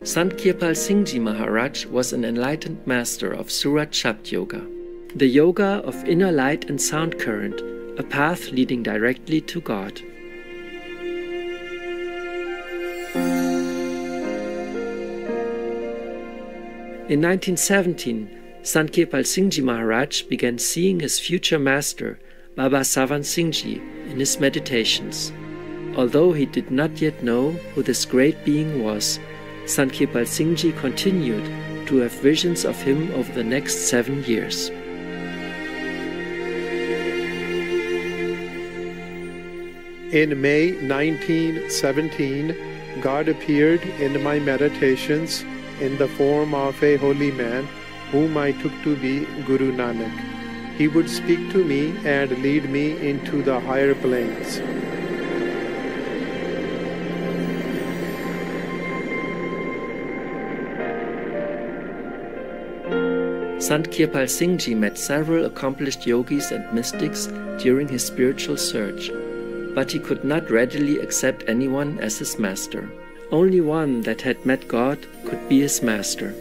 Sant Kirpal Singh Ji Maharaj was an enlightened master of Surat Shabd Yoga, the yoga of inner light and sound current, a path leading directly to God. In 1917, Sant Kirpal Singh Ji Maharaj began seeing his future master, Baba Sawan Singh Ji, in his meditations. Although he did not yet know who this great being was, Sant Kirpal Singh Ji continued to have visions of him over the next 7 years. In May 1917, God appeared in my meditations in the form of a holy man whom I took to be Guru Nanak. He would speak to me and lead me into the higher planes. Sant Kirpal Singh Ji met several accomplished yogis and mystics during his spiritual search, but he could not readily accept anyone as his master. Only one that had met God could be his master.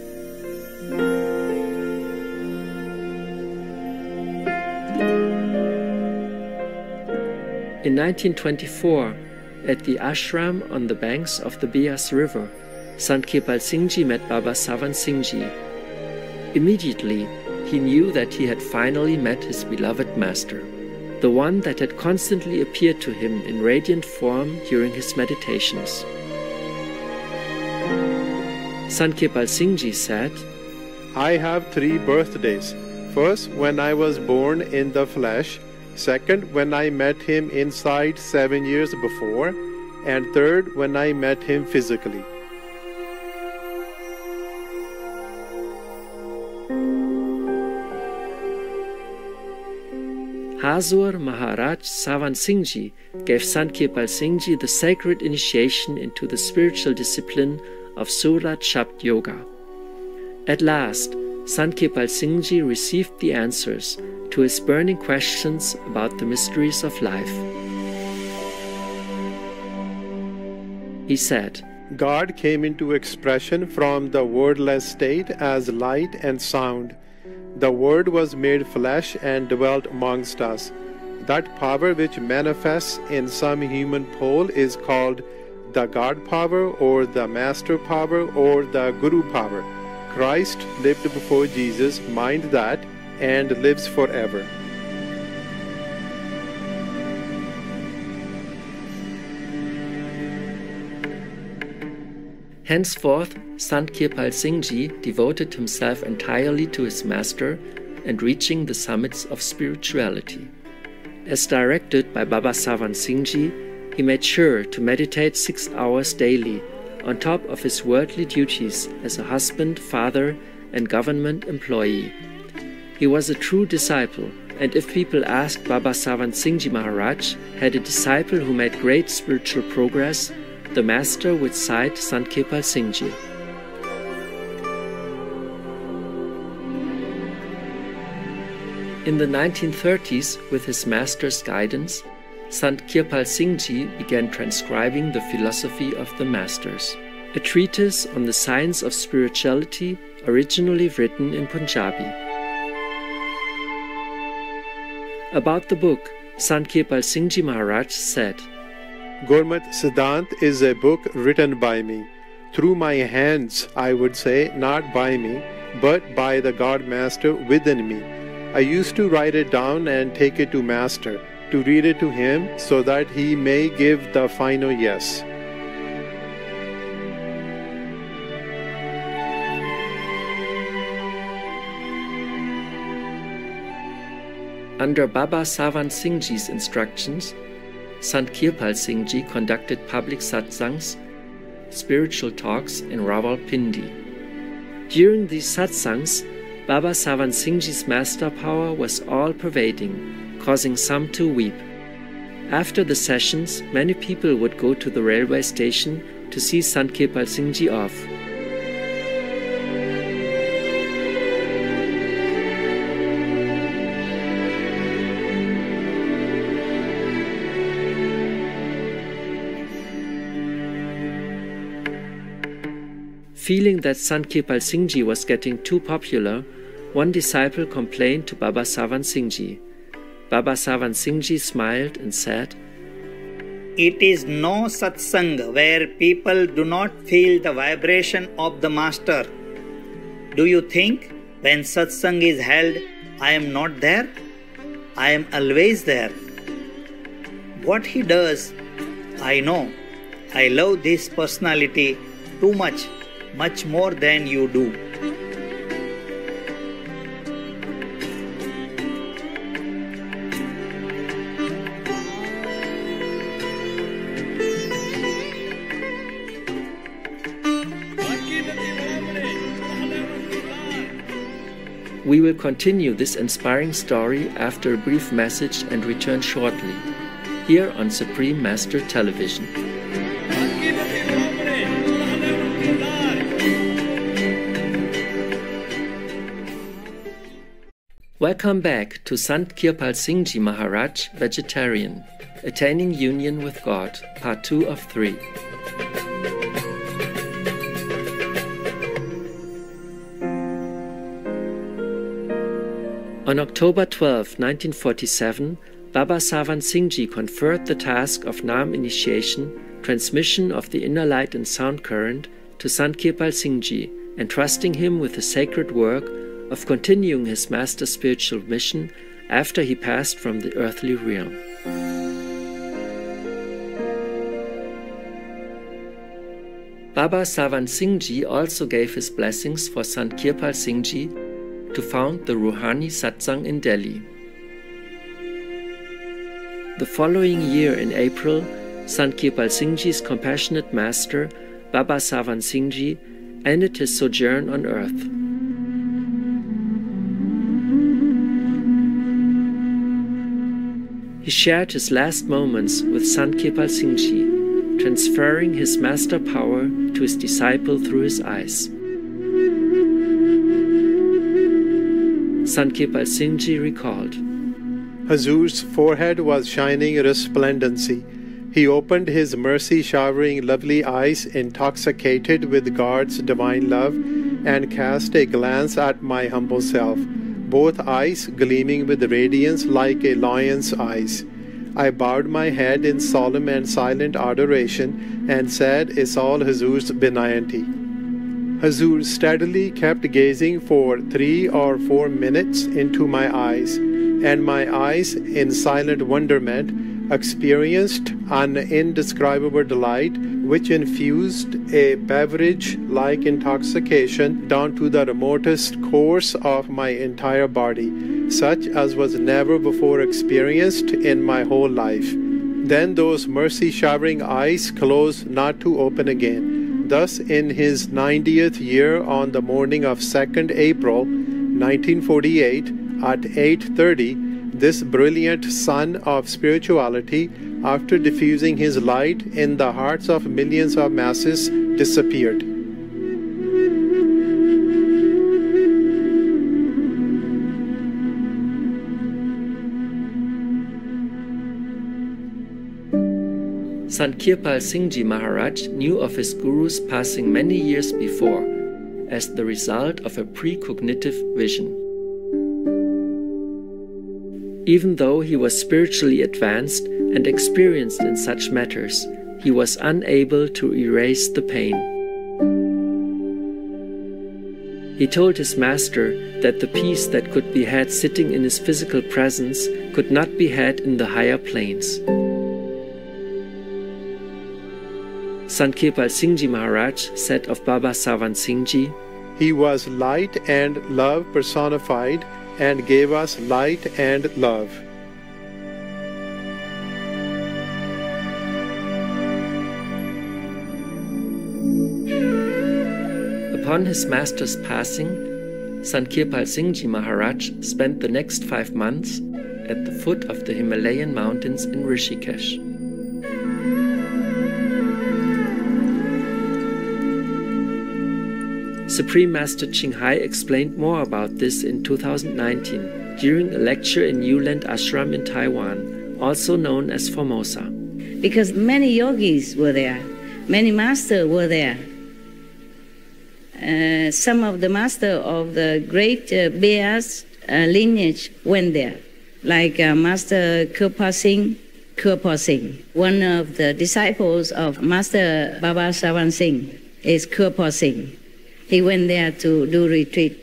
In 1924, at the ashram on the banks of the Beas River, Sant Kirpal Singh Ji met Baba Sawan Singh Ji. Immediately, he knew that he had finally met his beloved master, the one that had constantly appeared to him in radiant form during his meditations. Sant Kirpal Singh Ji said, I have 3 birthdays. First, when I was born in the flesh. Second, when I met him inside 7 years before. And third, when I met him physically. Hazur Maharaj Sawan Singh Ji gave Sant Kirpal Singh Ji the sacred initiation into the spiritual discipline of Surat Shabd Yoga. At last, Sant Kirpal Singh Ji received the answers to his burning questions about the mysteries of life. He said, God came into expression from the wordless state as light and sound. The Word was made flesh and dwelt amongst us. That power which manifests in some human pole is called the God power or the Master power or the Guru power. Christ lived before Jesus, mind that, and lives forever. Henceforth, Sant Kirpal Singh Ji devoted himself entirely to his master and reaching the summits of spirituality. As directed by Baba Sawan Singh Ji, he made sure to meditate 6 hours daily, on top of his worldly duties as a husband, father, and government employee. He was a true disciple, and if people asked Baba Sawan Singh Ji Maharaj had a disciple who made great spiritual progress, the master would cite Sant Kirpal Singh Ji. In the 1930s, with his master's guidance, Sant Kirpal Singh Ji began transcribing the philosophy of the masters, a treatise on the science of spirituality originally written in Punjabi. About the book, Sant Kirpal Singh Ji Maharaj said, Gurmat Siddhant is a book written by me. Through my hands, I would say, not by me, but by the God Master within me. I used to write it down and take it to Master, to read it to him so that he may give the final yes. Under Baba Sawan Singh Ji's instructions, Sant Kirpal Singh Ji conducted public satsangs, spiritual talks in Rawalpindi. During these satsangs, Baba Sawan Singh Ji's master power was all-pervading, causing some to weep. After the sessions, many people would go to the railway station to see Sant Kirpal Singh Ji off. Feeling that Sant Kirpal Singh Ji was getting too popular, one disciple complained to Baba Savan Singh Ji. Baba Savan Singh Ji smiled and said, "It is no satsang where people do not feel the vibration of the Master. Do you think when satsang is held, I am not there? I am always there. What he does, I know. I love this personality too much, much more than you do." We will continue this inspiring story after a brief message and return shortly, here on Supreme Master Television. Welcome back to Sant Kirpal Singh Ji Maharaj, Vegetarian, Attaining Union with God, Part 2 of 3. On October 12, 1947, Baba Savan Singh Ji conferred the task of Naam initiation, transmission of the inner light and sound current, to Sant Kirpal Singh Ji, entrusting him with the sacred work of continuing his master's spiritual mission after he passed from the earthly realm. Baba Savan Singh Ji also gave his blessings for Sant Kirpal Singh Ji to found the Rouhani Satsang in Delhi. The following year in April, Sant Kirpal Singh Ji's compassionate master, Baba Savan Singh Ji, ended his sojourn on earth. He shared his last moments with Sant Kirpal Singh Ji, transferring his master power to his disciple through his eyes. Sant Kirpal Singh Ji recalled, Hazur's forehead was shining resplendency. He opened his mercy-showering lovely eyes, intoxicated with God's divine love, and cast a glance at my humble self, both eyes gleaming with radiance like a lion's eyes. I bowed my head in solemn and silent adoration and said, "Is all Hazur's benignity." Hazur steadily kept gazing for 3 or 4 minutes into my eyes, and my eyes, in silent wonderment, experienced an indescribable delight which infused a beverage-like intoxication down to the remotest course of my entire body, such as was never before experienced in my whole life. Then those mercy-showering eyes closed not to open again. Thus, in his 90th year, on the morning of 2nd April 1948 at 8:30, this brilliant sun of spirituality, after diffusing his light in the hearts of millions of masses, disappeared. Sant Kirpal Singh Ji Maharaj knew of his guru's passing many years before, as the result of a precognitive vision. Even though he was spiritually advanced and experienced in such matters, he was unable to erase the pain. He told his master that the peace that could be had sitting in his physical presence could not be had in the higher planes. Sant Kirpal Singh Ji Maharaj said of Baba Savan Singh Ji, "He was light and love personified, and gave us light and love." Upon his master's passing, Sant Kirpal Singh Ji Maharaj spent the next 5 months at the foot of the Himalayan mountains in Rishikesh. Supreme Master Ching Hai explained more about this in 2019 during a lecture in New Land Ashram in Taiwan, also known as Formosa. Because many yogis were there, many masters were there. some of the master of the great Beas lineage went there, like Master Kirpal Singh, one of the disciples of Master Baba Savan Singh is Kirpal Singh. He went there to do retreat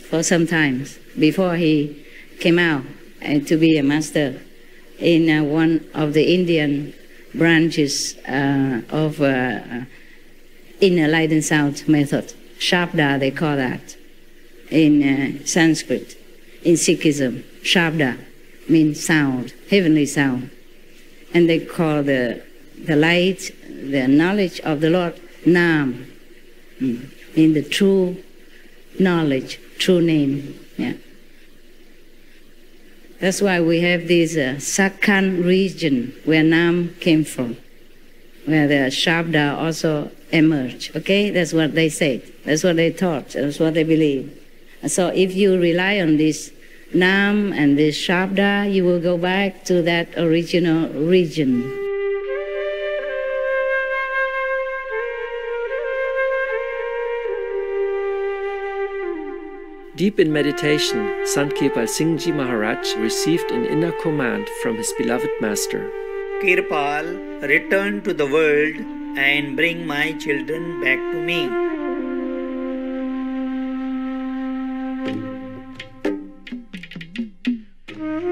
for some time before he came out to be a master in one of the Indian branches of Inner Light and Sound method. Shabda, they call that in Sanskrit. In Sikhism, Shabda means sound, heavenly sound. And they call the light, the knowledge of the Lord, Nam, in the true knowledge, true name. Yeah. That's why we have this Sakhan region where Nam came from, where the Shabda also emerged. Okay, that's what they said. That's what they taught. That's what they believe. And so if you rely on this Nam and this Shabda, you will go back to that original region. Deep in meditation, Sant Kirpal Singh Ji Maharaj received an inner command from his beloved master. Kirpal, return to the world and bring my children back to me.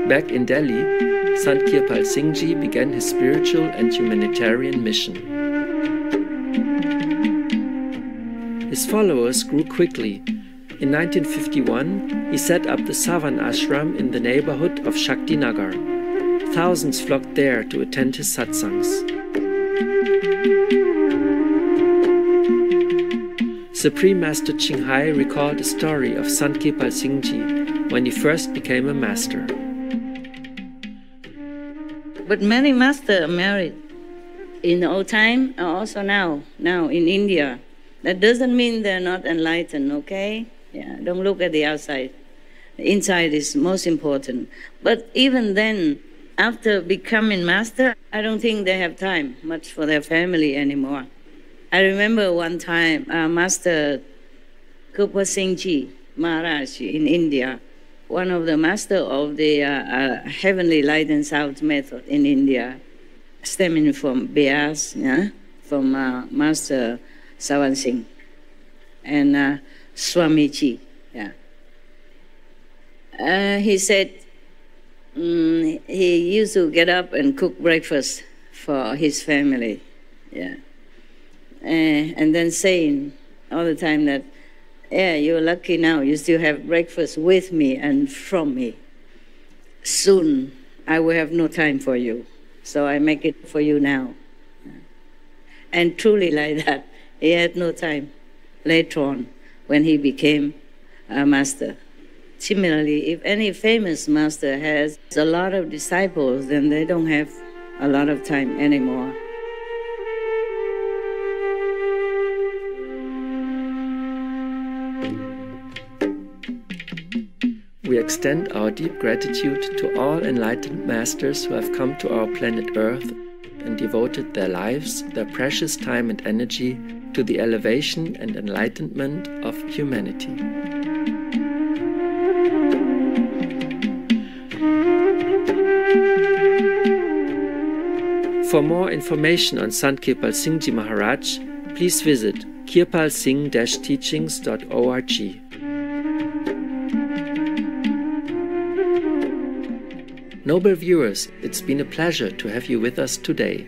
Back in Delhi, Sant Kirpal Singh Ji began his spiritual and humanitarian mission. His followers grew quickly. In 1951, he set up the Savan Ashram in the neighborhood of Shakti Nagar. Thousands flocked there to attend his satsangs. Supreme Master Qinghai recalled a story of Sant Kirpal Singh Ji when he first became a master. But many masters married in the old time and also now in India. That doesn't mean they're not enlightened, okay? Yeah, don't look at the outside. The inside is most important. But even then, after becoming master, I don't think they have time much for their family anymore. I remember one time, Master Kirpal Singh Ji Maharaj in India, one of the master of the Heavenly Light and Sound method in India, stemming from Beas, yeah, from Master Savan Singh and Swamiji. Yeah. He said he used to get up and cook breakfast for his family. Yeah. And then saying all the time that, yeah, you're lucky now, you still have breakfast with me and from me. Soon I will have no time for you, so I make it for you now. And truly like that, he had no time later on when he became a master. Similarly, if any famous master has a lot of disciples, then they don't have a lot of time anymore. We extend our deep gratitude to all enlightened masters who have come to our planet Earth and devoted their lives, their precious time and energy to the elevation and enlightenment of humanity. For more information on Sant Kirpal Singh Ji Maharaj, please visit kirpalsingh-teachings.org. Noble viewers, it's been a pleasure to have you with us today.